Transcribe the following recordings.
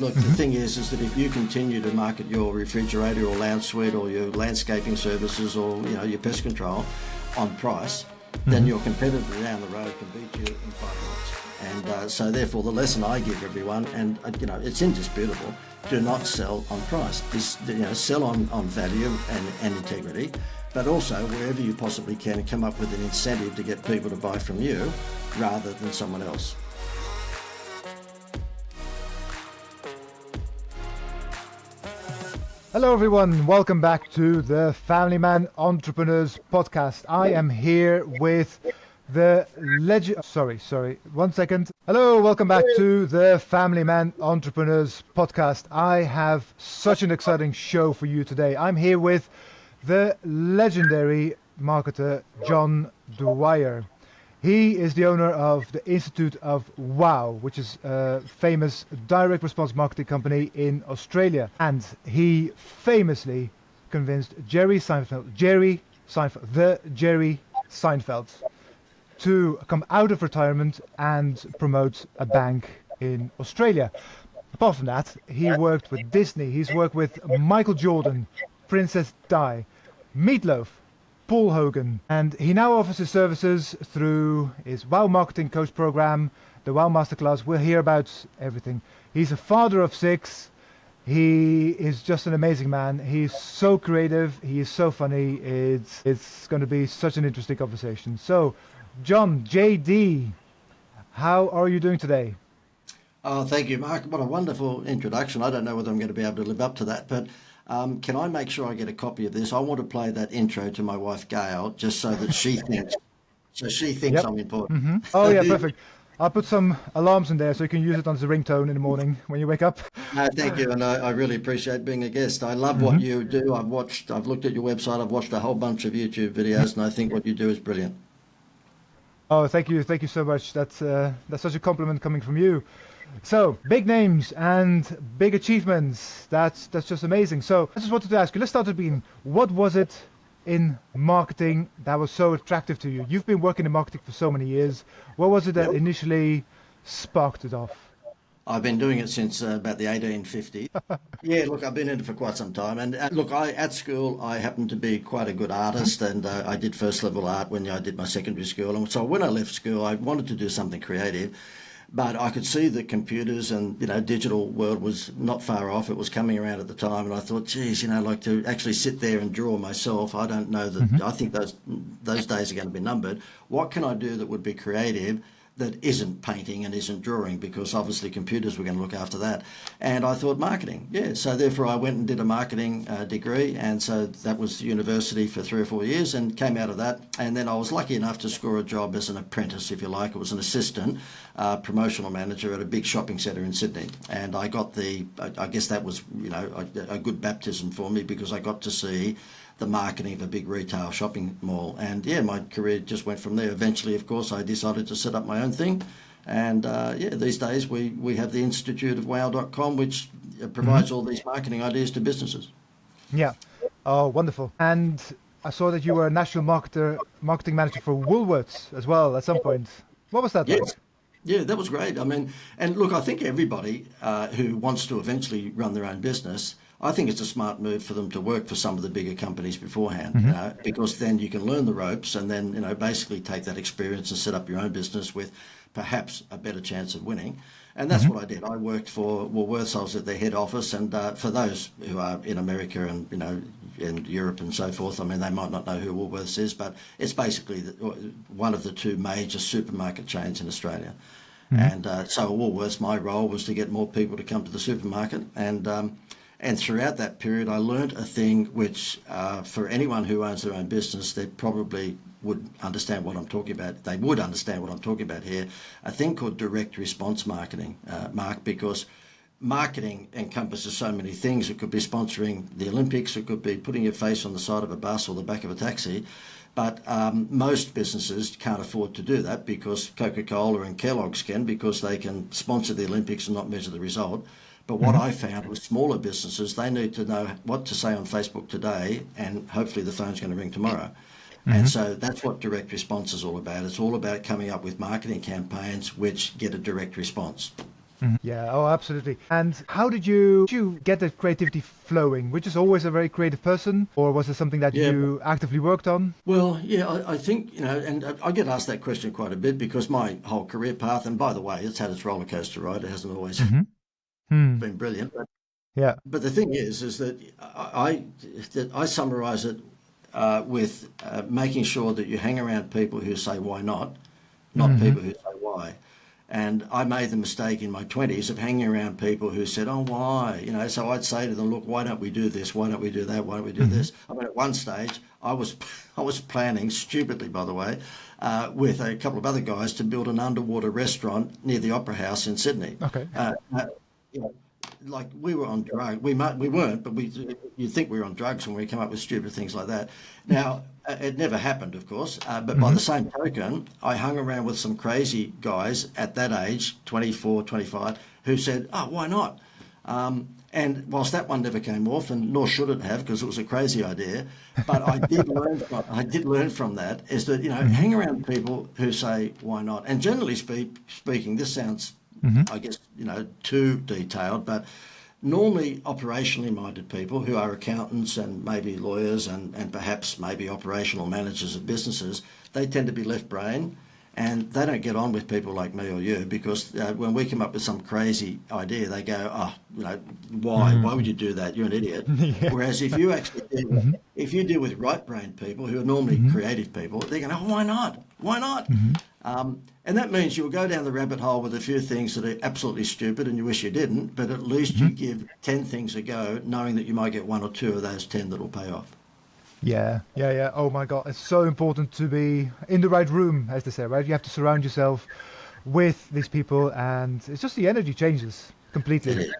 look, the thing is that if you continue to market your refrigerator or lounge suite or your landscaping services or your pest control on price, then your competitor down the road can beat you in 5 minutes. And so therefore the lesson I give everyone, and it's indisputable, do not sell on price. Sell on value and integrity, but also wherever you possibly can come up with an incentive to get people to buy from you rather than someone else. Hello everyone, welcome back to the Family Man Entrepreneurs Podcast. I am here with the legend... Sorry, one second. Hello, welcome back to the Family Man Entrepreneurs Podcast. I have such an exciting show for you today. I'm here with the legendary marketer John Dwyer. He is the owner of the Institute of Wow, which is a famous direct response marketing company in Australia. And he famously convinced Jerry Seinfeld, the Jerry Seinfeld, to come out of retirement and promote a bank in Australia. Apart from that, he worked with Disney. He's worked with Michael Jordan, Princess Di, Meatloaf, Paul Hogan, and he now offers his services through his Wow Marketing Coach program, the Wow Masterclass. We'll hear about everything. He's a father of 6. He is just an amazing man. He's so creative. He is so funny. It's going to be such an interesting conversation. So, John, JD, how are you doing today? Oh, thank you, Mark. What a wonderful introduction. I don't know whether I'm going to be able to live up to that, but can I make sure I get a copy of this? I want to play that intro to my wife, Gail, just so that she thinks, Yep. I'm important. Mm-hmm. Oh, yeah, perfect. I'll put some alarms in there so you can use it as a ringtone in the morning when you wake up. No, thank you, and I really appreciate being a guest. I love what you do. I've looked at your website, I've watched a whole bunch of YouTube videos, and I think what you do is brilliant. Oh, thank you so much. That's such a compliment coming from you. So, big names and big achievements. That's just amazing. So, I just wanted to ask you, let's start at the beginning. What was it in marketing that was so attractive to you? You've been working in marketing for so many years. What was it that initially sparked it off? I've been doing it since about the 1850s. Yeah, look, I've been in it for quite some time. And look, at school, I happened to be quite a good artist, and I did first level art when I did my secondary school. And so when I left school, I wanted to do something creative. But I could see the computers and, digital world was not far off. It was coming around at the time. And I thought, geez, like to actually sit there and draw myself. I don't know that. I think those days are going to be numbered. What can I do that would be creative that isn't painting and isn't drawing? Because obviously computers were going to look after that. And I thought marketing. Yeah. So therefore I went and did a marketing degree. And so that was university for 3 or 4 years and came out of that. And then I was lucky enough to score a job as an apprentice, if you like. It was an assistant promotional manager at a big shopping centre in Sydney. And I got I guess that was, a good baptism for me, because I got to see the marketing of a big retail shopping mall. And yeah, my career just went from there. Eventually, of course, I decided to set up my own thing. And these days we have the Institute of Wow.com, which provides all these marketing ideas to businesses. Yeah. Oh, wonderful. And I saw that you were a national marketing manager for Woolworths as well at some point. What was that like? Yeah, that was great. I mean, and look, I think everybody who wants to eventually run their own business, I think it's a smart move for them to work for some of the bigger companies beforehand, because then you can learn the ropes and then, basically take that experience and set up your own business with perhaps a better chance of winning. And that's what I did. I worked for Woolworths. I was at their head office. And for those who are in America and, in Europe and so forth, I mean, they might not know who Woolworths is, but it's basically one of the 2 major supermarket chains in Australia. And so Woolworths, my role was to get more people to come to the supermarket. And throughout that period, I learned a thing which, for anyone who owns their own business, they probably would understand what I'm talking about. They would understand what I'm talking about here. A thing called direct response marketing, Mark, because marketing encompasses so many things. It could be sponsoring the Olympics. It could be putting your face on the side of a bus or the back of a taxi. But most businesses can't afford to do that, because Coca-Cola and Kellogg's can, because they can sponsor the Olympics and not measure the result. But what I found was smaller businesses, they need to know what to say on Facebook today, and hopefully the phone's going to ring tomorrow. And so that's what direct response is all about. It's all about coming up with marketing campaigns which get a direct response. Yeah, oh, absolutely. And how did you get that creativity flowing? Were you just always a very creative person, or was it something that Yeah. you actively worked on? Well, yeah, I think, and I get asked that question quite a bit because my whole career path, and by the way, it's had its roller coaster ride. It hasn't always Hmm. Hmm. been brilliant. Yeah. But the thing is that I summarize it with making sure that you hang around people who say why not Hmm. people who say why. And I made the mistake in my 20s of hanging around people who said, oh, why? So I'd say to them, look, why don't we do this? Why don't we do that? Why don't we do Hmm. this? I mean, at one stage, I was I was planning, stupidly, by the way, with a couple of other guys to build an underwater restaurant near the Opera House in Sydney. Okay. You know, like we were on drugs. We weren't, but you'd think we were on drugs when we come up with stupid things like that. Now, it never happened, of course, but by Hmm. the same token, I hung around with some crazy guys at that age, 24, 25, who said, oh, why not? And whilst that one never came off, and nor should it have, because it was a crazy idea, but I did learn from that is that, Hmm. hang around people who say, why not? And generally speaking, this sounds, Hmm. I guess, too detailed, but normally operationally minded people who are accountants and maybe lawyers and perhaps maybe operational managers of businesses, they tend to be left brain and they don't get on with people like me or you because when we come up with some crazy idea, they go, oh, why? Why would you do that? You're an idiot. Yeah. Whereas Hmm. if you deal with right brain people who are normally Hmm. creative people, they're going, oh, why not? Why not? Hmm. And that means you'll go down the rabbit hole with a few things that are absolutely stupid and you wish you didn't, but at least Hmm. you give 10 things a go, knowing that you might get one or two of those 10 that'll pay off. Yeah, yeah, yeah. Oh my God, it's so important to be in the right room, as they say, right? You have to surround yourself with these people, and it's just the energy changes It completely. is.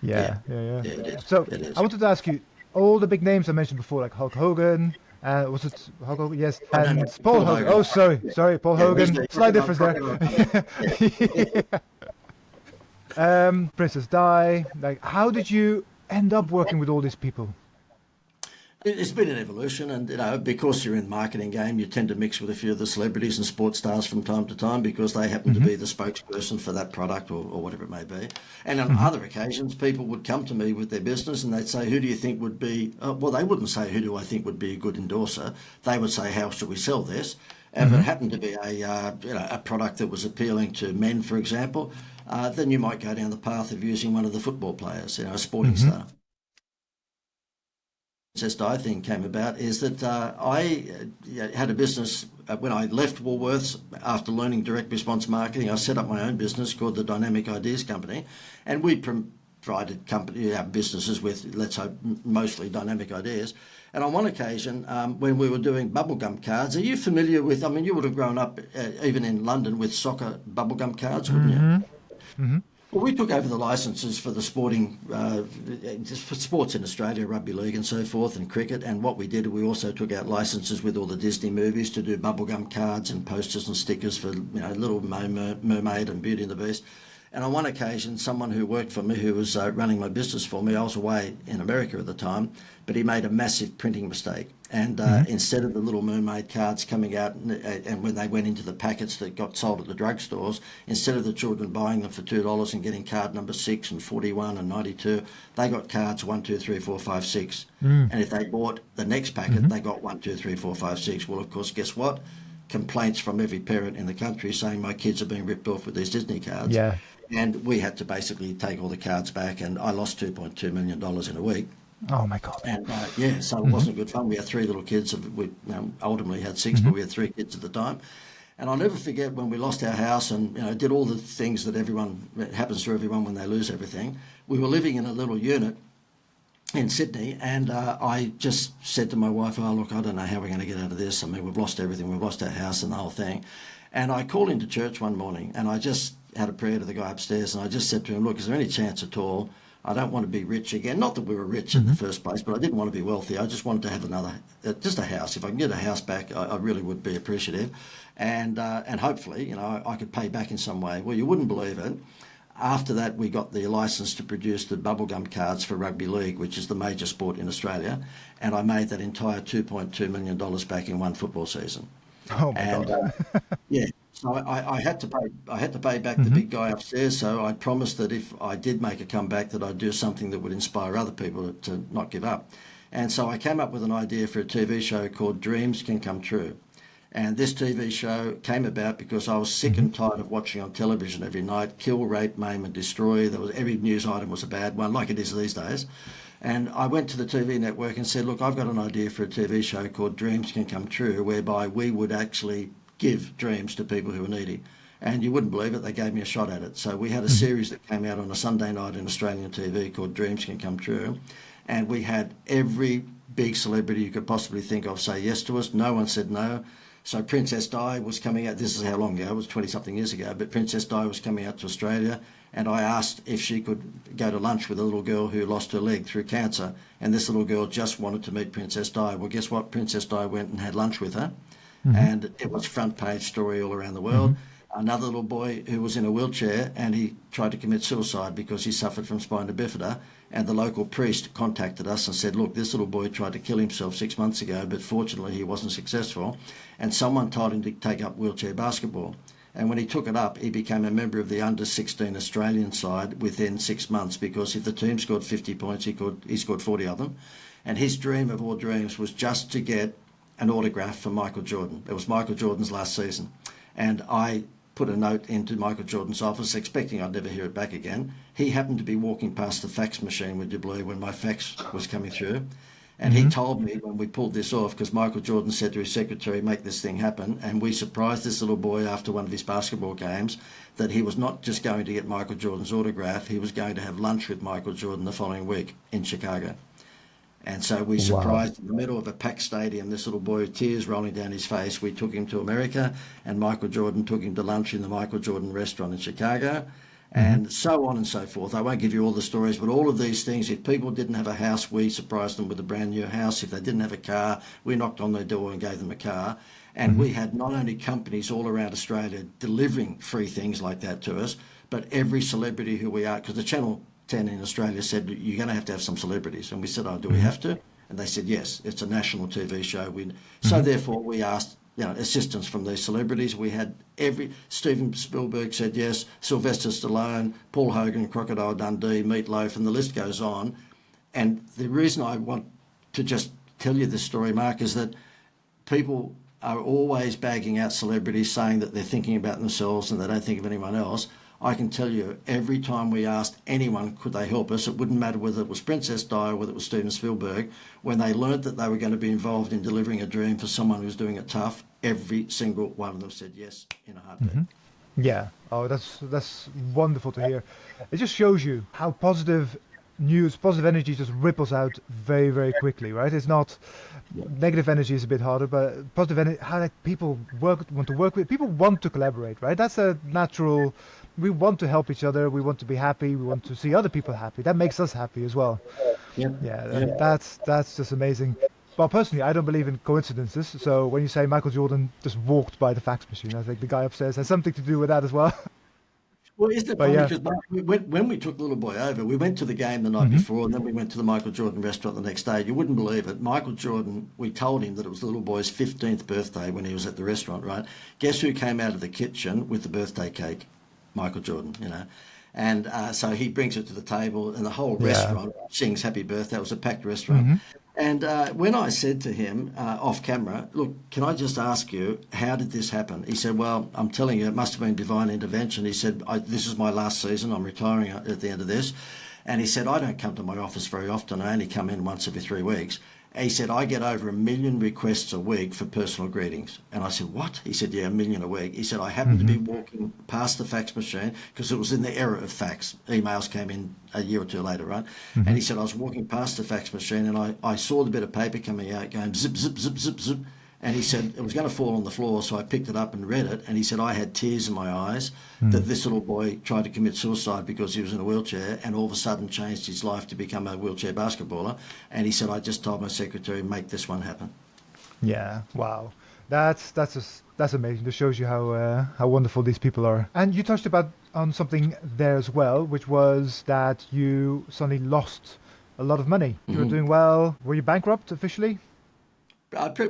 Yeah. Yeah, yeah, yeah. Yeah, it is. So It I is. wanted to ask you, all the big names I mentioned before, like Hulk Hogan, was it Hulk Hogan? Yes, Oh, no, no, and Paul Paul Hogan. Hogan. Oh, sorry, Yeah. sorry, Paul Yeah, he's Hogan. the Slight difference there. crocodile Hunter. Yeah. Princess Di. Like, how did you end up working with all these people? It's been an evolution, and because you're in the marketing game, you tend to mix with a few of the celebrities and sports stars from time to time because they happen to Hmm. be the spokesperson for that product or whatever it may be. And on Hmm. other occasions, people would come to me with their business and they'd say, "Who do you think would be?" Well, they wouldn't say, "Who do I think would be a good endorser?" They would say, "How should we sell this?" If it Hmm. happened to be a product that was appealing to men, for example, then you might go down the path of using one of the football players, a sporting Hmm. star. Just I think came about is that I had a business when I left Woolworths after learning direct response marketing. I set up my own business called the Dynamic Ideas Company, and we provided our businesses with, let's hope, mostly dynamic ideas. And on one occasion, when we were doing bubblegum cards, are you familiar with? I mean, you would have grown up even in London with soccer bubblegum cards, wouldn't you? Hmm. Hmm. Well, we took over the licenses for the sporting, just for sports in Australia, rugby league and so forth, and cricket. And what we did, we also took out licenses with all the Disney movies to do bubblegum cards and posters and stickers for, Little Mermaid and Beauty and the Beast. And on one occasion, someone who worked for me, who was running my business for me, I was away in America at the time, but he made a massive printing mistake. And Hmm. instead of the Little Mermaid cards coming out, and when they went into the packets that got sold at the drugstores, instead of the children buying them for $2 and getting card number 6 and 41 and 92, they got cards 1, 2, 3, 4, 5, 6. And if they bought the next packet, Hmm. they got 1, 2, 3, 4, 5, 6. Well, of course, guess what? Complaints from every parent in the country saying my kids are being ripped off with these Disney cards. Yeah. And we had to basically take all the cards back, and I lost $2.2 million in a week. Oh my God. And yeah, so it Hmm. wasn't good fun. We had three little kids. We ultimately had six, Hmm. but we had three kids at the time. And I'll never forget when we lost our house and did all the things that happens to everyone when they lose everything. We were living in a little unit in Sydney, and I just said to my wife, "Oh, look, I don't know how we're going to get out of this. I mean, we've lost everything. We've lost our house and the whole thing." And I called into church one morning, and I just had a prayer to the guy upstairs, and I just said to him, "Look, is there any chance at all? I don't want to be rich again. Not that we were rich in the Hmm. first place, but I didn't want to be wealthy. I just wanted to have just a house. If I can get a house back, I really would be appreciative, and hopefully, I could pay back in some way." Well, you wouldn't believe it. After that, we got the license to produce the bubblegum cards for rugby league, which is the major sport in Australia, and I made that entire $2.2 million back in one football season. Oh my And God. yeah, So I had to pay. I had to pay back the big guy upstairs. So I promised that if I did make a comeback, that I'd do something that would inspire other people to not give up. And so I came up with an idea for a TV show called Dreams Can Come True. And this TV show came about because I was sick and tired of watching on television every night, kill, rape, maim and destroy. There was every news item was a bad one, like it is these days. And I went to the TV network and said, look, I've got an idea for a TV show called Dreams Can Come True, whereby we would actually give dreams to people who are needy. And you wouldn't believe it, they gave me a shot at it. So we had a series that came out on a Sunday night in Australian TV called Dreams Can Come True. And we had every big celebrity you could possibly think of say yes to us. No one said no. So Princess Di was coming out, this is how long ago, it was 20-something years ago, but Princess Di was coming out to Australia, and I asked if she could go to lunch with a little girl who lost her leg through cancer, and this little girl just wanted to meet Princess Di. Well, guess what? Princess Di went and had lunch with her, and it was front page story all around the world. Another little boy who was in a wheelchair, and he tried to commit suicide because he suffered from spina bifida, and the local priest contacted us and said, look, this little boy tried to kill himself 6 months ago, but fortunately he wasn't successful, and someone told him to take up wheelchair basketball. And when he took it up, he became a member of the under-16 Australian side within 6 months, because if the team scored 50 points, he scored 40 of them. And his dream of all dreams was just to get an autograph for Michael Jordan. It was Michael Jordan's last season. And I put a note into Michael Jordan's office expecting I'd never hear it back again. He happened to be walking past the fax machine, would you believe, when my fax was coming through. And he told me when we pulled this off, because Michael Jordan said to his secretary, make this thing happen. And we surprised this little boy after one of his basketball games that he was not just going to get Michael Jordan's autograph, he was going to have lunch with Michael Jordan the following week in Chicago. And so we surprised in the middle of a packed stadium, this little boy with tears rolling down his face. We took him to America, and Michael Jordan took him to lunch in the Michael Jordan restaurant in Chicago, and so on and so forth. I won't give you all the stories, but all of these things, if people didn't have a house, we surprised them with a brand new house. If they didn't have a car, we knocked on their door and gave them a car. And we had not only companies all around Australia delivering free things like that to us, but every celebrity who we are, because the Channel 10 in Australia said, you're going to have some celebrities. And we said, oh, do we have to? And they said, yes, it's a national TV show. So therefore we asked, assistance from these celebrities. We had Steven Spielberg said yes, Sylvester Stallone, Paul Hogan, Crocodile Dundee, Meatloaf, and the list goes on. And the reason I want to just tell you this story, Mark, is that people are always bagging out celebrities, saying that they're thinking about themselves and they don't think of anyone else. I can tell you, every time we asked anyone could they help us, it wouldn't matter whether it was Princess Di or whether it was Steven Spielberg, when they learnt that they were going to be involved in delivering a dream for someone who's doing it tough, every single one of them said yes in a heartbeat. Yeah. Oh, that's wonderful to hear. It just shows you how positive news, positive energy just ripples out very, very quickly, right? It's not negative energy is a bit harder, but positive energy, how people want to work with, people want to collaborate, right? That's a natural. We want to help each other. We want to be happy. We want to see other people happy. That makes us happy as well. That's just amazing. Well, personally, I don't believe in coincidences. So when you say Michael Jordan just walked by the fax machine, I think the guy upstairs has something to do with that as well. Well, isn't it funny? Because when we took little boy over, we went to the game the night before, and then we went to the Michael Jordan restaurant the next day. You wouldn't believe it. Michael Jordan, we told him that it was the little boy's 15th birthday when he was at the restaurant, right? Guess who came out of the kitchen with the birthday cake? Michael Jordan, And so he brings it to the table, and the whole restaurant sings happy birthday. It was a packed restaurant. And when I said to him off camera, look, can I just ask you, how did this happen? He said, well, I'm telling you, it must have been divine intervention. He said, this is my last season. I'm retiring at the end of this. And he said, I don't come to my office very often. I only come in once every 3 weeks. He said, I get over 1 million requests a week for personal greetings. And I said, what? He said, yeah, 1 million a week. He said, I happened to be walking past the fax machine, because it was in the era of fax. Emails came in a year or two later, right? And he said, I was walking past the fax machine, and I saw the bit of paper coming out going zip, zip, zip, zip, zip. And he said it was going to fall on the floor, so I picked it up and read it. And he said, I had tears in my eyes that this little boy tried to commit suicide because he was in a wheelchair, and all of a sudden changed his life to become a wheelchair basketballer. And he said, I just told my secretary, make this one happen. Yeah, wow. That's amazing. That shows you how wonderful these people are. And you touched on something there as well, which was that you suddenly lost a lot of money. You were doing well. Were you bankrupt officially?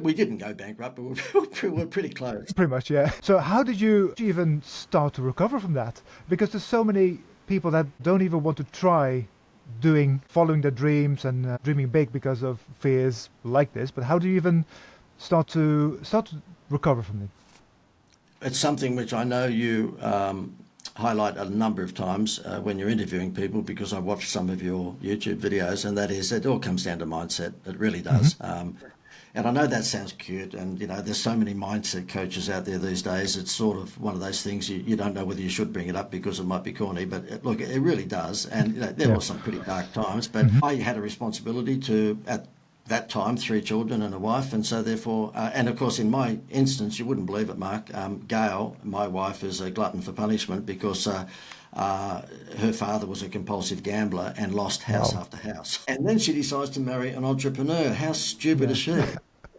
We didn't go bankrupt, but we were pretty close. Pretty much, yeah. So how did you even start to recover from that? Because there's so many people that don't even want to try following their dreams and dreaming big because of fears like this. But how do you even start to recover from it? It's something which I know you highlight a number of times when you're interviewing people, because I watched some of your YouTube videos, and that is, it all comes down to mindset. It really does. And I know that sounds cute, and there's so many mindset coaches out there these days. It's sort of one of those things you don't know whether you should bring it up because it might be corny, but look, it really does. And there were some pretty dark times, but I had a responsibility to, at that time, 3 children and a wife, and so therefore, and of course in my instance, you wouldn't believe it, Mark, Gail, my wife, is a glutton for punishment because her father was a compulsive gambler and lost house after house. And then she decides to marry an entrepreneur. How stupid is she?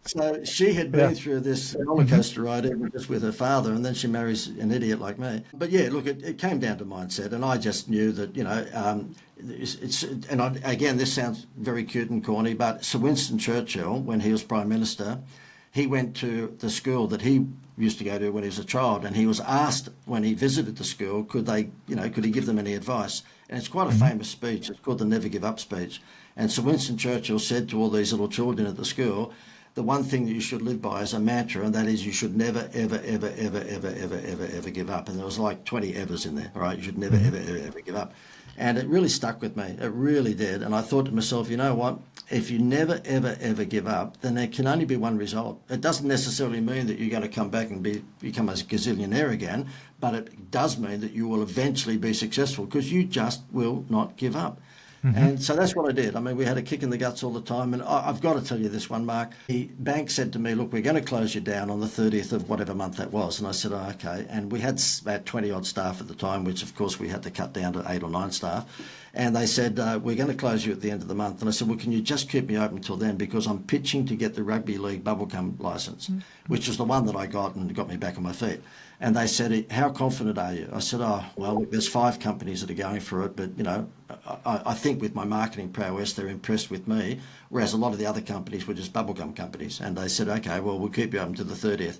So she had been through this roller coaster ride even just with her father, and then she marries an idiot like me. But yeah, look, it came down to mindset, and I just knew that, again, this sounds very cute and corny, but Sir Winston Churchill, when he was Prime Minister, he went to the school that he used to go to when he was a child, and he was asked when he visited the school, could he give them any advice? And it's quite a famous speech. It's called the Never Give Up speech. And Sir Winston Churchill said to all these little children at the school, the one thing that you should live by is a mantra, and that is you should never, ever, ever, ever, ever, ever, ever, ever give up. And there was like 20 evers in there, all right? You should never, ever, ever, ever give up. And it really stuck with me. It really did. And I thought to myself, you know what? If you never, ever, ever give up, then there can only be one result. It doesn't necessarily mean that you're going to come back and become a gazillionaire again, but it does mean that you will eventually be successful because you just will not give up. And so that's what I did. I mean, we had a kick in the guts all the time. And I've got to tell you this one, Mark. The bank said to me, look, we're going to close you down on the 30th of whatever month that was. And I said, oh, okay. And we had about 20-odd staff at the time, which, of course, we had to cut down to 8 or 9 staff. And they said, we're going to close you at the end of the month. And I said, well, can you just keep me open until then? Because I'm pitching to get the rugby league bubblegum licence, which is the one that I got and got me back on my feet. And they said, how confident are you? I said, oh, well, look, there's 5 companies that are going for it. But, I think with my marketing prowess, they're impressed with me, whereas a lot of the other companies were just bubblegum companies. And they said, okay, well, we'll keep you open to the 30th.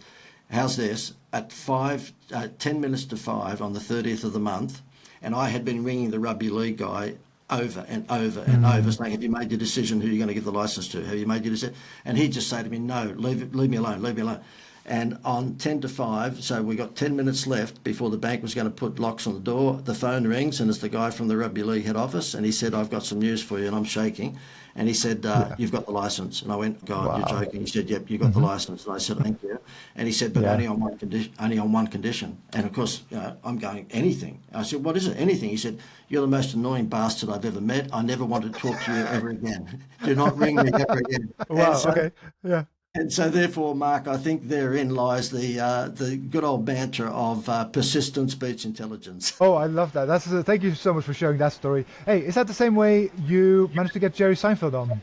How's this? At 10 minutes to 5 on the 30th of the month, and I had been ringing the rugby league guy over and over and over, saying, have you made your decision who you're going to give the licence to? Have you made your decision? And he'd just say to me, no, leave me alone, leave me alone. And on 10 to 5, so we got 10 minutes left before the bank was going to put locks on the door, the phone rings, and it's the guy from the rugby league head office, and he said, I've got some news for you, and I'm shaking. And he said, you've got the licence. And I went, God, you're joking. He said, yep, you got the licence. And I said, thank you. And he said, but only on one condition. And of course, I'm going, anything. I said, what is it? Anything. He said, you're the most annoying bastard I've ever met. I never want to talk to you ever again. Do not ring me ever again. Wow, okay, yeah. And so therefore, Mark, I think therein lies the good old mantra of persistence beats intelligence. Oh, I love that. Thank you so much for sharing that story. Hey, is that the same way you managed to get Jerry Seinfeld on?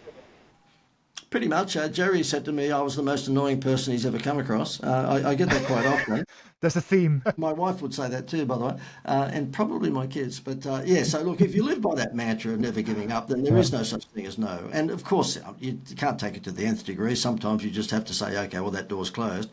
Pretty much. Jerry said to me I was the most annoying person he's ever come across. I get that quite often. That's a theme. My wife would say that too, by the way, and probably my kids. But yeah, so look, if you live by that mantra of never giving up, then there is no such thing as no. And of course, you can't take it to the nth degree. Sometimes you just have to say, okay, well, that door's closed.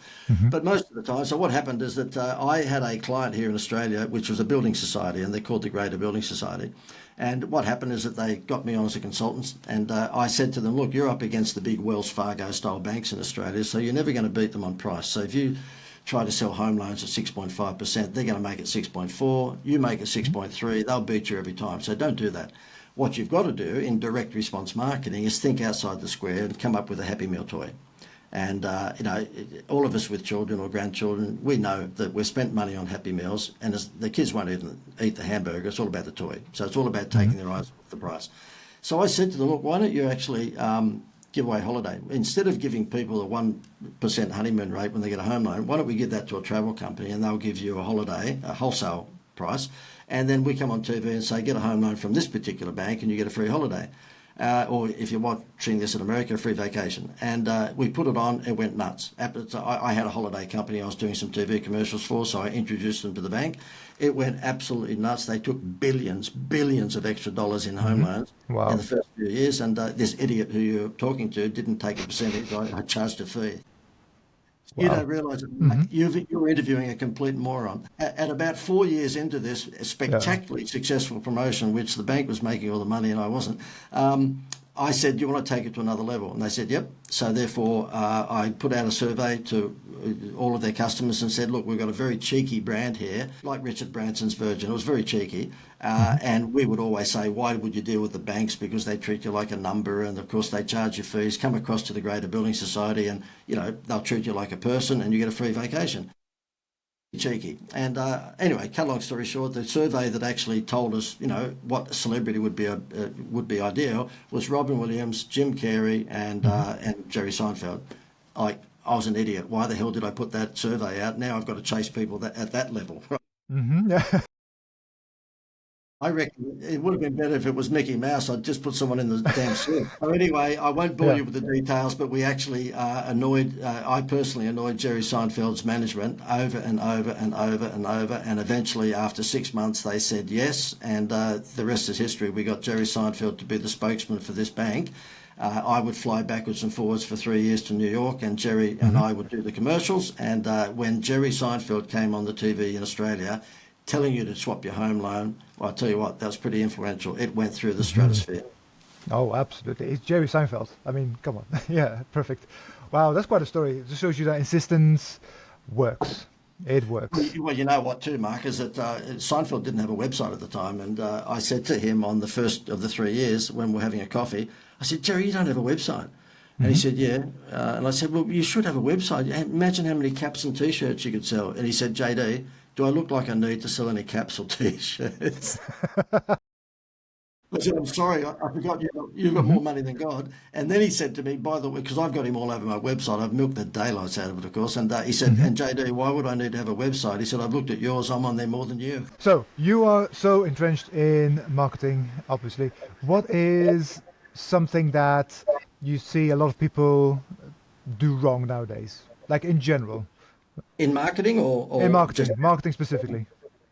But most of the time, so what happened is that I had a client here in Australia, which was a building society, and they're called the Greater Building Society. And what happened is that they got me on as a consultant, and I said to them, look, you're up against the big Wells Fargo style banks in Australia, so you're never going to beat them on price. So if you try to sell home loans at 6.5%, they're going to make it 6.4, you make it 6.3, they'll beat you every time. So don't do that. What you've got to do in direct response marketing is think outside the square and come up with a Happy Meal toy. And, all of us with children or grandchildren, we know that we've spent money on Happy Meals, and the kids won't eat the hamburger. It's all about the toy. So it's all about taking their eyes off the price. So I said to them, look, why don't you actually give away holiday? Instead of giving people a 1% honeymoon rate when they get a home loan, why don't we give that to a travel company, and they'll give you a holiday, a wholesale price, and then we come on TV and say, get a home loan from this particular bank and you get a free holiday. Or if you're watching this in America, a free vacation. And we put it on, it went nuts. I had a holiday company I was doing some TV commercials for, so I introduced them to the bank. It went absolutely nuts. They took billions of extra dollars in home loans Wow. in the first few years. And this idiot who you're talking to didn't take a percentage. I charged a fee. You Wow. don't realise it, Mark. You're interviewing a complete moron. At about 4 years into this Yeah. spectacularly successful promotion, which the bank was making all the money and I wasn't, I said, do you want to take it to another level? And they said, yep. So therefore, I put out a survey to all of their customers and said, look, we've got a very cheeky brand here, like Richard Branson's Virgin. It was very cheeky. And we would always say, why would you deal with the banks? Because they treat you like a number. And of course, they charge you fees. Come across to the Greater Building Society and, they'll treat you like a person and you get a free vacation. Cheeky. And anyway, cut long story short, the survey that actually told us, what celebrity would be ideal was Robin Williams, Jim Carrey, and Jerry Seinfeld. I was an idiot. Why the hell did I put that survey out? Now I've got to chase people at that level. Yeah. I reckon it would have been better if it was Mickey Mouse. I'd just put someone in the damn suit. So anyway, I won't bore you with the details, but we actually I personally annoyed Jerry Seinfeld's management over and over and over and over. And eventually, after 6 months, they said yes. And the rest is history. We got Jerry Seinfeld to be the spokesman for this bank. I would fly backwards and forwards for 3 years to New York, and Jerry and I would do the commercials. And when Jerry Seinfeld came on the TV in Australia, telling you to swap your home loan, well, I'll tell you what, that was pretty influential. It went through the stratosphere. Oh, absolutely. It's Jerry Seinfeld. I mean, come on. Yeah, perfect. Wow, that's quite a story. It just shows you that insistence works. It works. Well, you know what too, Mark, is that Seinfeld didn't have a website at the time. And I said to him on the first of the 3 years when we're having a coffee, I said, Jerry, you don't have a website. And he said, yeah. And I said, well, you should have a website. Imagine how many caps and T-shirts you could sell. And he said, JD, do I look like I need to sell any caps or T-shirts? I said, I'm sorry, I forgot you've got more money than God. And then he said to me, by the way, because I've got him all over my website, I've milked the daylights out of it, of course. And he said, and JD, why would I need to have a website? He said, I've looked at yours, I'm on there more than you. So you are so entrenched in marketing, obviously. What is something that you see a lot of people do wrong nowadays, like in general? In marketing or In marketing, just marketing specifically.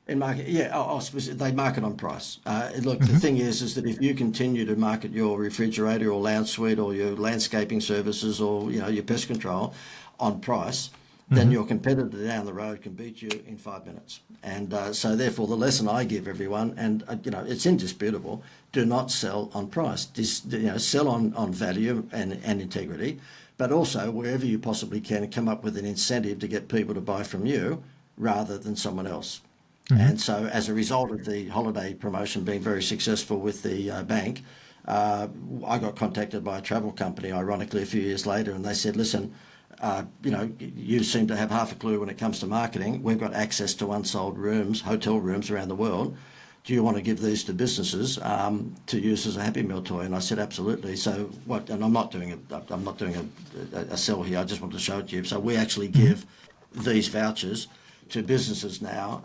in market? Yeah, they market on price. Look, the thing is that if you continue to market your refrigerator or lounge suite or your landscaping services or your pest control on price, then your competitor down the road can beat you in 5 minutes. And so therefore the lesson I give everyone, and it's indisputable, do not sell on price. Sell on value and integrity, but also wherever you possibly can come up with an incentive to get people to buy from you rather than someone else. And so as a result of the holiday promotion being very successful with the bank, I got contacted by a travel company, ironically, a few years later, and they said, listen, you seem to have half a clue when it comes to marketing. We've got access to unsold rooms, hotel rooms around the world. Do you want to give these to businesses to use as a Happy Meal toy? And I said, absolutely. So what? And I'm not doing a sell here. I just want to show it to you. So we actually give these vouchers to businesses now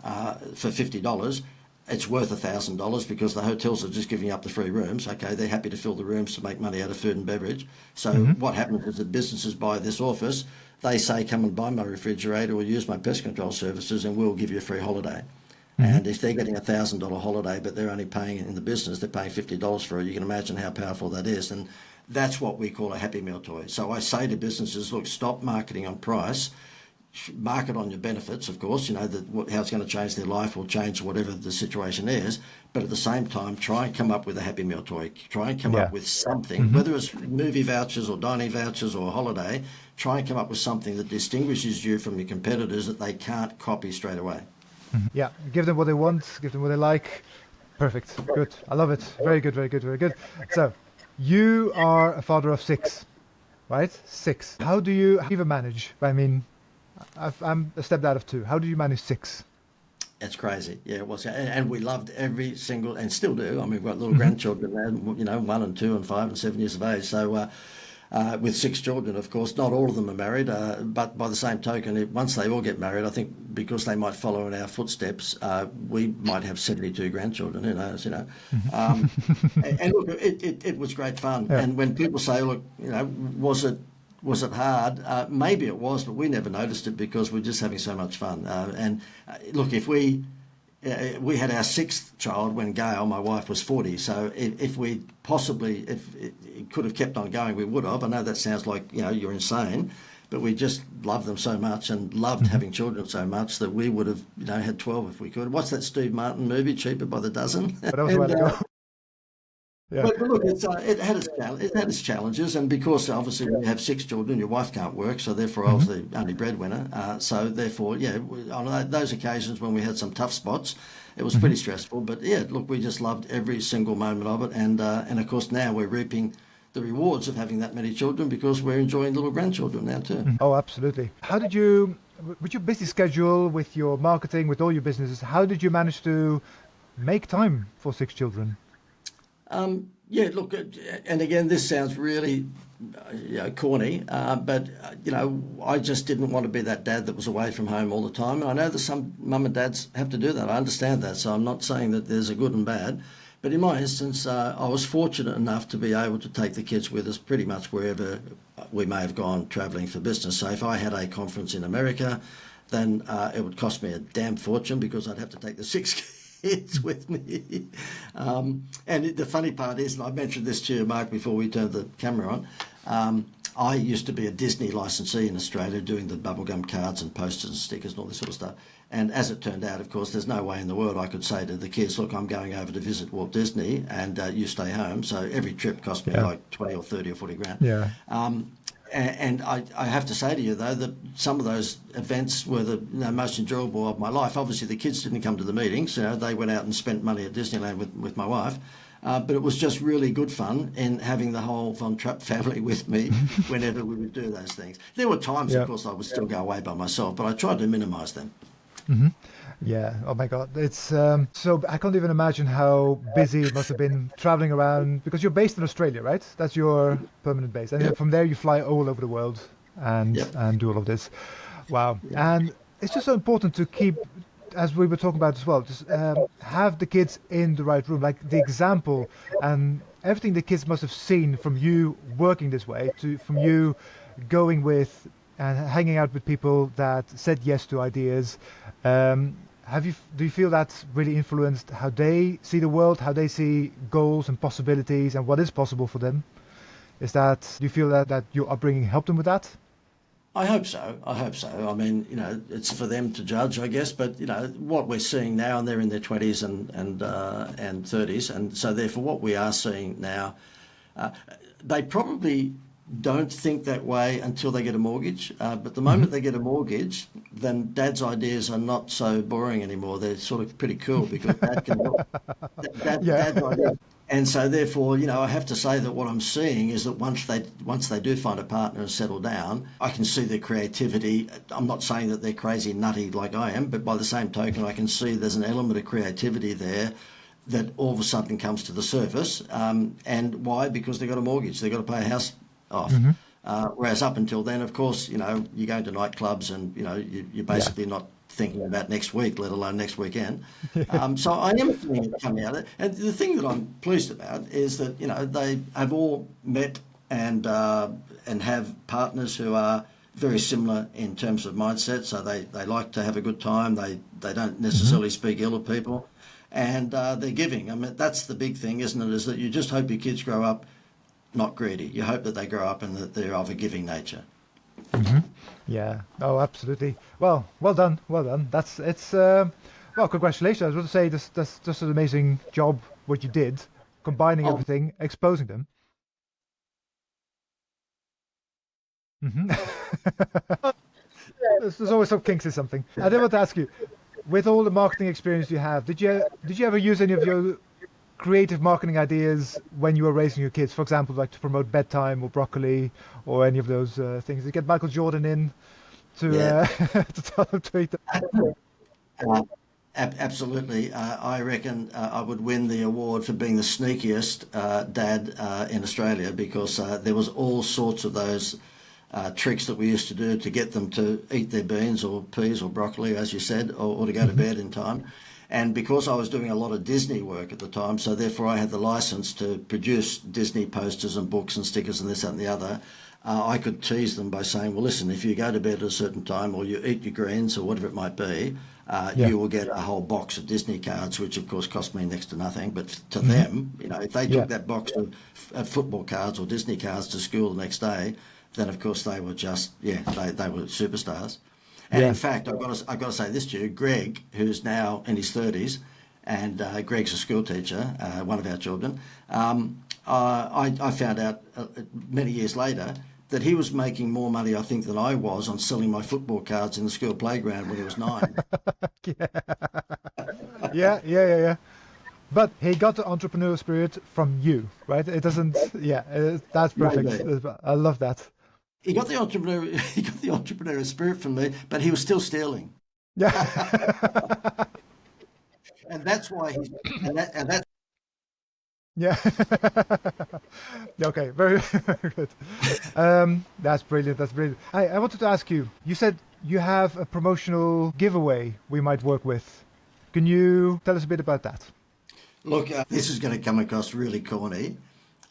for $50. It's worth $1,000 because the hotels are just giving up the free rooms. Okay, they're happy to fill the rooms to make money out of food and beverage. So what happens is that businesses buy this office. They say, come and buy my refrigerator or use my pest control services and we'll give you a free holiday. And if they're getting $1,000 holiday, but they're only paying in the business, they're paying $50 for it, you can imagine how powerful that is. And that's what we call a Happy Meal toy. So I say to businesses, look, stop marketing on price. Market on your benefits, of course, how it's going to change their life will change whatever the situation is. But at the same time, try and come up with a Happy Meal toy. Try and come up with something, whether it's movie vouchers or dining vouchers or a holiday, try and come up with something that distinguishes you from your competitors that they can't copy straight away. Yeah, give them what they want, give them what they like. Perfect. Good. I love it. Very good, very good, very good. So, you are a father of 6, right? 6. How do you even manage? I mean, I'm a stepdad of 2. How do you manage 6? It's crazy. Yeah, it was. And we loved every single, and still do. I mean, we've got little grandchildren now, 1 and 2 and 5 and 7 years of age. So, with 6 children, of course, not all of them are married, but by the same token, once they all get married, I think because they might follow in our footsteps, we might have 72 grandchildren, who knows, and look, it was great fun. Yeah. And when people say, look, was it hard? Maybe it was, but we never noticed it because we're just having so much fun. And look, if we we had our sixth child when Gail, my wife, was 40. So if we possibly, if it could have kept on going, we would have. I know that sounds like, you're insane, but we just loved them so much and loved having children so much that we would have, had 12 if we could. What's that Steve Martin movie, Cheaper by the Dozen? But that was a while ago. Yeah. But look, it had its challenges, and because obviously when you have six children, your wife can't work, so therefore I was the only breadwinner. So therefore, on those occasions when we had some tough spots, it was pretty stressful. But look, we just loved every single moment of it, and of course now we're reaping the rewards of having that many children because we're enjoying little grandchildren now too. Oh, absolutely. How did you, with your busy schedule, with your marketing, with all your businesses, how did you manage to make time for six children? Look, and again, this sounds really corny, but I just didn't want to be that dad that was away from home all the time. And I know that some mum and dads have to do that. I understand that, so I'm not saying that there's a good and bad. But in my instance, I was fortunate enough to be able to take the kids with us pretty much wherever we may have gone travelling for business. So if I had a conference in America, then it would cost me a damn fortune because I'd have to take the six kids with me. And the funny part is, and I mentioned this to you, Mark, before we turned the camera on, I used to be a Disney licensee in Australia doing the bubblegum cards and posters and stickers and all this sort of stuff. And as it turned out, of course, there's no way in the world I could say to the kids, look, I'm going over to visit Walt Disney and you stay home. So every trip cost me like 20 or 30 or 40 grand. Yeah. And I have to say to you, though, that some of those events were the most enjoyable of my life. Obviously, the kids didn't come to the meetings. They went out and spent money at Disneyland with my wife. But it was just really good fun in having the whole Von Trapp family with me whenever we would do those things. There were times, of course, I would still go away by myself, but I tried to minimise them. Mm-hmm. Yeah. Oh my God. It's so I can't even imagine how busy it must have been traveling around because you're based in Australia, right? That's your permanent base, and then from there you fly all over the world and do all of this. Wow. And it's just so important to keep, as we were talking about as well, just have the kids in the right room, like the example and everything the kids must have seen from you working this way from you going with and hanging out with people that said yes to ideas. Do you feel that's really influenced how they see the world, how they see goals and possibilities and what is possible for them? Do you feel that your upbringing helped them with that? I hope so. I mean, it's for them to judge, I guess. But what we're seeing now, and they're in their 20s and 30s, and so therefore, what we are seeing now, they probably don't think that way until they get a mortgage. But the moment they get a mortgage, then Dad's ideas are not so boring anymore. They're sort of pretty cool because Dad can help. Dad's ideas. And so therefore, I have to say that what I'm seeing is that once they do find a partner and settle down, I can see their creativity. I'm not saying that they're crazy nutty like I am, but by the same token, I can see there's an element of creativity there that all of a sudden comes to the surface. And why? Because they've got a mortgage. They've got to pay a house off. Whereas up until then, of course, you're going to nightclubs and, you're basically not thinking about next week, let alone next weekend. So I am seeing it coming out. And the thing that I'm pleased about is that, they have all met and have partners who are very similar in terms of mindset. So they like to have a good time. They don't necessarily speak ill of people. And they're giving. I mean, that's the big thing, isn't it, is that you just hope your kids grow up not greedy. You hope that they grow up and that they're of a giving nature. Yeah. Oh, absolutely. Well done. Well, congratulations. I was going to say that's just an amazing job what you did, combining everything, exposing them. There's always some kinks in something. I did want to ask you, with all the marketing experience you have, did you ever use any of your creative marketing ideas when you were raising your kids? For example, like to promote bedtime or broccoli or any of those things. You get Michael Jordan in to to tell them to eat them. Absolutely. I reckon I would win the award for being the sneakiest dad in Australia because there was all sorts of those tricks that we used to do to get them to eat their beans or peas or broccoli, as you said, or to go to bed in time. And because I was doing a lot of Disney work at the time, so therefore I had the license to produce Disney posters and books and stickers and this, that and the other, I could tease them by saying, well, listen, if you go to bed at a certain time or you eat your greens or whatever it might be, you will get a whole box of Disney cards, which of course cost me next to nothing. But to them, if they took that box of football cards or Disney cards to school the next day, then of course they were just, they were superstars. And in fact, I've got to say this to you, Greg, who's now in his 30s, and Greg's a school teacher, one of our children, I found out many years later that he was making more money, I think, than I was on selling my football cards in the school playground when he was 9. Yeah. But he got the entrepreneurial spirit from you, right? It doesn't. That's perfect. I love that. He got the entrepreneurial spirit from me, but he was still stealing. Yeah. And that's why that's. Yeah. Okay. Very, very good. That's brilliant. That's brilliant. I wanted to ask you. You said you have a promotional giveaway we might work with. Can you tell us a bit about that? Look, this is going to come across really corny.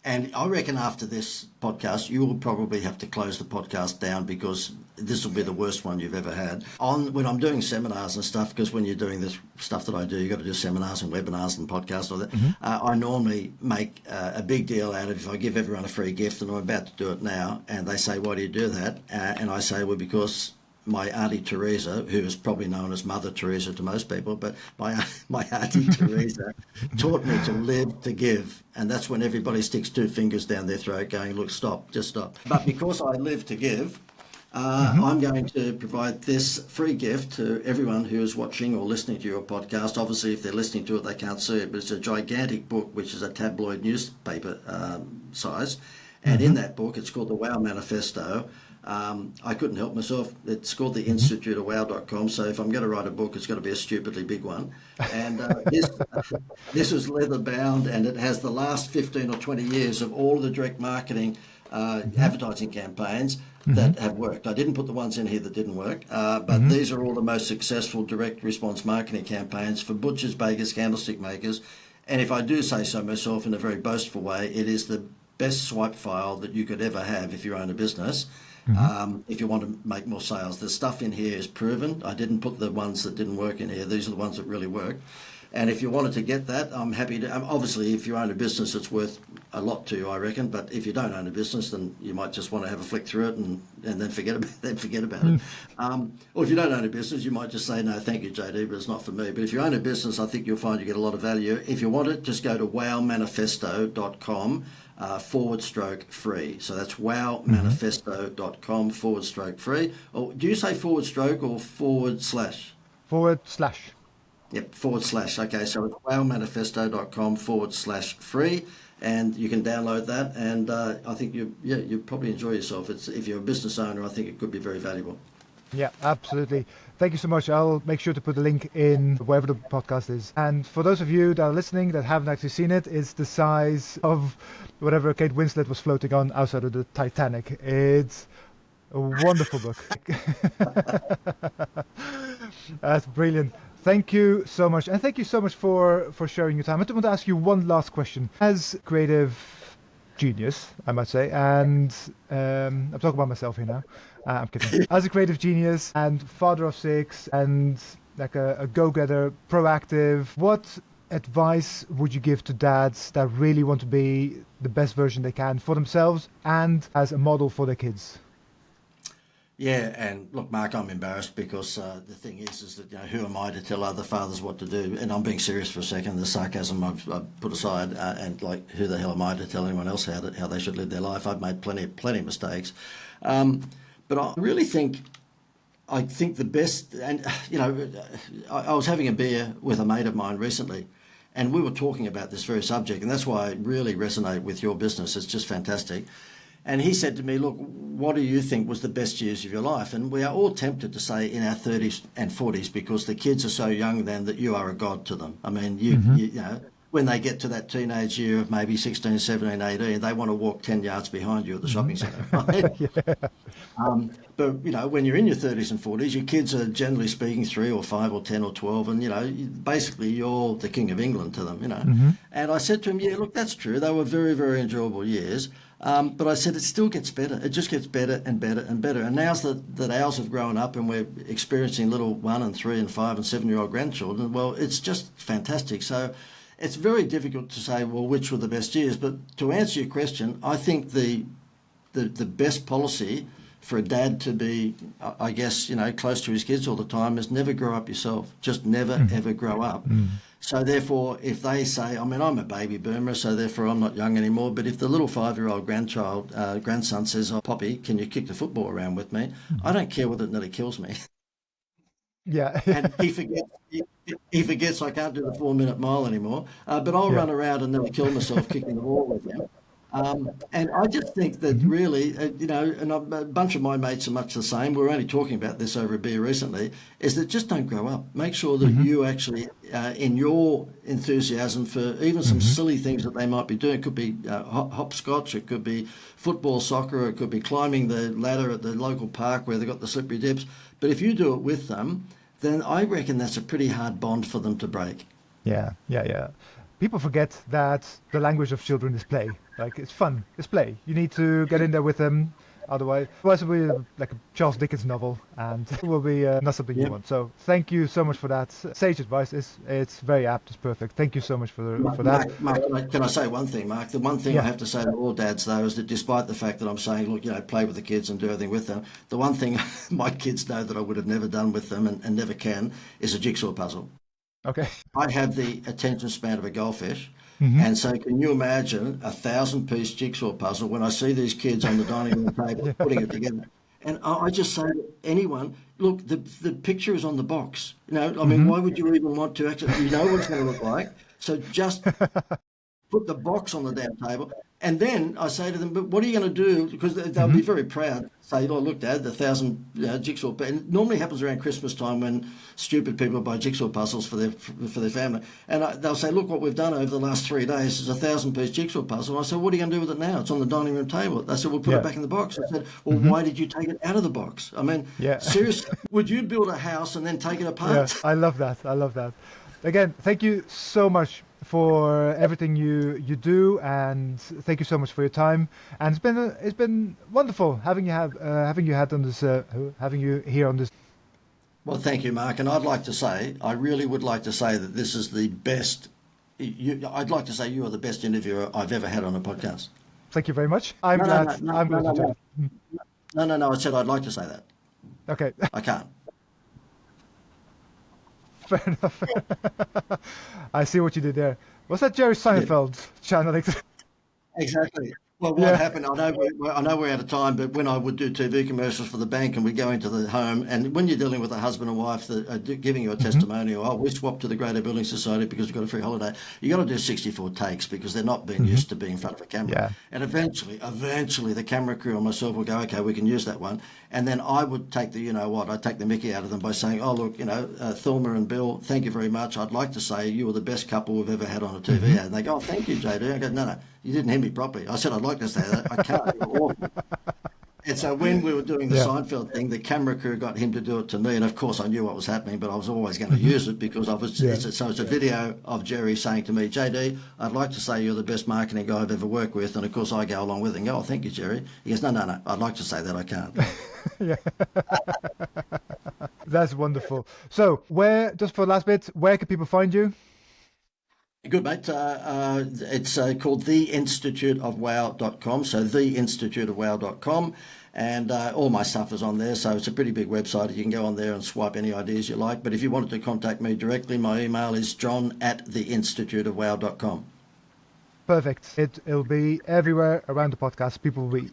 And I reckon after this podcast, you will probably have to close the podcast down because this will be the worst one you've ever had. When I'm doing seminars and stuff, because when you're doing this stuff that I do, you've got to do seminars and webinars and podcasts and all that. I normally make a big deal out of if I give everyone a free gift, and I'm about to do it now, and they say, why do you do that? And I say, well, because my Auntie Teresa, who is probably known as Mother Teresa to most people, but my Auntie Teresa taught me to live to give. And that's when everybody sticks 2 fingers down their throat going, look, stop, just stop. But because I live to give, I'm going to provide this free gift to everyone who is watching or listening to your podcast. Obviously, if they're listening to it, they can't see it, but it's a gigantic book, which is a tabloid newspaper size. And in that book, it's called the Wow Manifesto. I couldn't help myself. It's called the Institute of Wow.com. So if I'm going to write a book, it's got to be a stupidly big one. And this is leather bound, and it has the last 15 or 20 years of all the direct marketing advertising campaigns that have worked. I didn't put the ones in here that didn't work, but these are all the most successful direct response marketing campaigns for butchers, bakers, candlestick makers. And if I do say so myself in a very boastful way, it is the best swipe file that you could ever have if you own a business. If you want to make more sales, the stuff in here is proven. I didn't put the ones that didn't work in here. These are the ones that really work. And if you wanted to get that, I'm happy to. Obviously, if you own a business, it's worth a lot to you, I reckon. But if you don't own a business, then you might just want to have a flick through it and then forget about it. Or if you don't own a business, you might just say, no, thank you, JD, but it's not for me. But if you own a business, I think you'll find you get a lot of value. If you want it, just go to wowmanifesto.com. /free. So that's wowmanifesto.com /free. Or do you say / or /? Yep, /. Okay, so it's wowmanifesto.com /free, and you can download that. And I think you probably enjoy yourself. If you're a business owner, I think it could be very valuable. Yeah, absolutely. Thank you so much. I'll make sure to put the link in wherever the podcast is. And for those of you that are listening that haven't actually seen it, it's the size of whatever Kate Winslet was floating on outside of the Titanic. It's a wonderful book. That's brilliant. Thank you so much. And thank you so much for sharing your time. I want to ask you one last question. As creative genius, I might say, and I'm talking about myself here now. I'm kidding. As a creative genius and father of 6 and like a go-getter, proactive, what advice would you give to dads that really want to be the best version they can for themselves and as a model for their kids? Yeah, and look, Mark, I'm embarrassed because the thing is that, who am I to tell other fathers what to do? And I'm being serious for a second. The sarcasm I've put aside, and like, who the hell am I to tell anyone else how they should live their life? I've made plenty of mistakes, but I really think the best. And I was having a beer with a mate of mine recently, and we were talking about this very subject, and that's why I really resonate with your business. It's just fantastic. And he said to me, look, what do you think was the best years of your life? And we are all tempted to say in our 30s and 40s because the kids are so young then that you are a god to them. I mean, when they get to that teenage year of maybe 16, 17, 18, they want to walk 10 yards behind you at the shopping centre, right? But, you know, when you're in your 30s and 40s, your kids are generally speaking 3 or 5 or 10 or 12, and, you know, basically you're the King of England to them, you know. And I said to him, yeah, look, that's true. They were very, very enjoyable years. But I said, it still gets better. It just gets better and better and better. And now that ours have grown up and we're experiencing little 1 and 3 and 5 and 7-year-old grandchildren, well, it's just fantastic. So it's very difficult to say, well, which were the best years. But to answer your question, I think the best policy for a dad to be, I guess, you know, close to his kids all the time is never grow up yourself. Just never, ever grow up. So therefore, if they say, I mean, I'm a baby boomer, so therefore I'm not young anymore, but if the little 5-year-old grandson says, oh, Poppy, can you kick the football around with me? I don't care whether it nearly kills me. Yeah. And he forgets I can't do the 4-minute mile anymore, but I'll run around and nearly kill myself kicking the ball with him. And I just think that really, you know, and a bunch of my mates are much the same. We were only talking about this over a beer recently, is that just don't grow up. Make sure that you actually, in your enthusiasm for even some silly things that they might be doing, it could be hopscotch, it could be football, soccer, it could be climbing the ladder at the local park where they've got the slippery dips. But if you do it with them, then I reckon that's a pretty hard bond for them to break. Yeah. People forget that the language of children is play. Like, it's fun, it's play. You need to get in there with them. Otherwise it will be like a Charles Dickens novel, and it will be not something you want. So thank you so much for that. Sage advice. It's very apt. It's perfect. Thank you so much for that. Mark, can I say one thing, Mark? The one thing I have to say to all dads, though, is that despite the fact that I'm saying, look, you know, play with the kids and do everything with them, the one thing my kids know that I would have never done with them and never can is a jigsaw puzzle. Okay. I have the attention span of a goldfish. And so can you imagine a 1,000-piece jigsaw puzzle when I see these kids on the dining room table putting it together? And I just say to anyone, look, the picture is on the box. You know, I mean, why would you even want to actually, you know what it's going to look like? So just put the box on the damn table. And then I say to them, but what are you going to do? Because they'll be very proud. Say, oh, look, Dad, the 1,000 jigsaw. And it normally happens around Christmas time when stupid people buy jigsaw puzzles for their family. And they'll say, look, what we've done over the last 3 days is a 1,000-piece jigsaw puzzle. And I said, what are you going to do with it now? It's on the dining room table. They said, we'll put it back in the box. I said, well, why did you take it out of the box? I mean, seriously, would you build a house and then take it apart? I love that. Again, thank you so much for everything you do, and thank you so much for your time. And it's been wonderful having you here on this. Well, thank you, Mark. And I really would like to say that this is the best. I'd like to say you are the best interviewer I've ever had on a podcast. Thank you very much. I'm glad. No. I said I'd like to say that. Okay. I can't. Fair enough. I see what you did there. Was that Jerry Seinfeld channeling? Exactly. Well, what happened, I know we're out of time, but when I would do TV commercials for the bank and we go into the home, and when you're dealing with a husband and wife that are giving you a testimonial, oh, we swapped to the Greater Building Society because we've got a free holiday, you got to do 64 takes because they're not being used to being in front of a camera. Yeah. And eventually the camera crew and myself will go, okay, we can use that one. And then I would take I'd take the mickey out of them by saying, oh, look, Thelma and Bill, thank you very much. I'd like to say you were the best couple we've ever had on a TV ad. And they go, oh, thank you, JD. I go, no, you didn't hear me properly. I said, I'd like to say that. I can't. You're awful. And so when we were doing the Seinfeld thing, the camera crew got him to do it to me. And of course, I knew what was happening, but I was always going to use it because it's a video of Jerry saying to me, JD, I'd like to say you're the best marketing guy I've ever worked with. And of course, I go along with it and go, oh, thank you, Jerry. He goes, no, I'd like to say that I can't. Yeah. That's wonderful. So just for the last bit, where can people find you? Good, mate. It's called theinstituteofwow.com, so theinstituteofwow.com, and all my stuff is on there, so it's a pretty big website. You can go on there and swipe any ideas you like, but if you wanted to contact me directly, my email is john@theinstituteofwow.com. Perfect. It'll be everywhere around the podcast. People will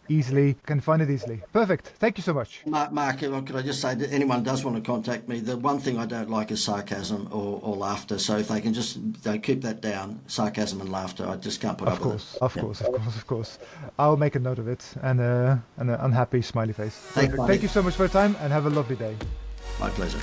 can find it easily. Perfect. Thank you so much. Mark, could I just say that anyone does want to contact me, the one thing I don't like is sarcasm or laughter. So if they can just keep that down, sarcasm and laughter, I just can't put up with it. Of course. I'll make a note of it and an unhappy smiley face. Thank you so much for your time and have a lovely day. My pleasure.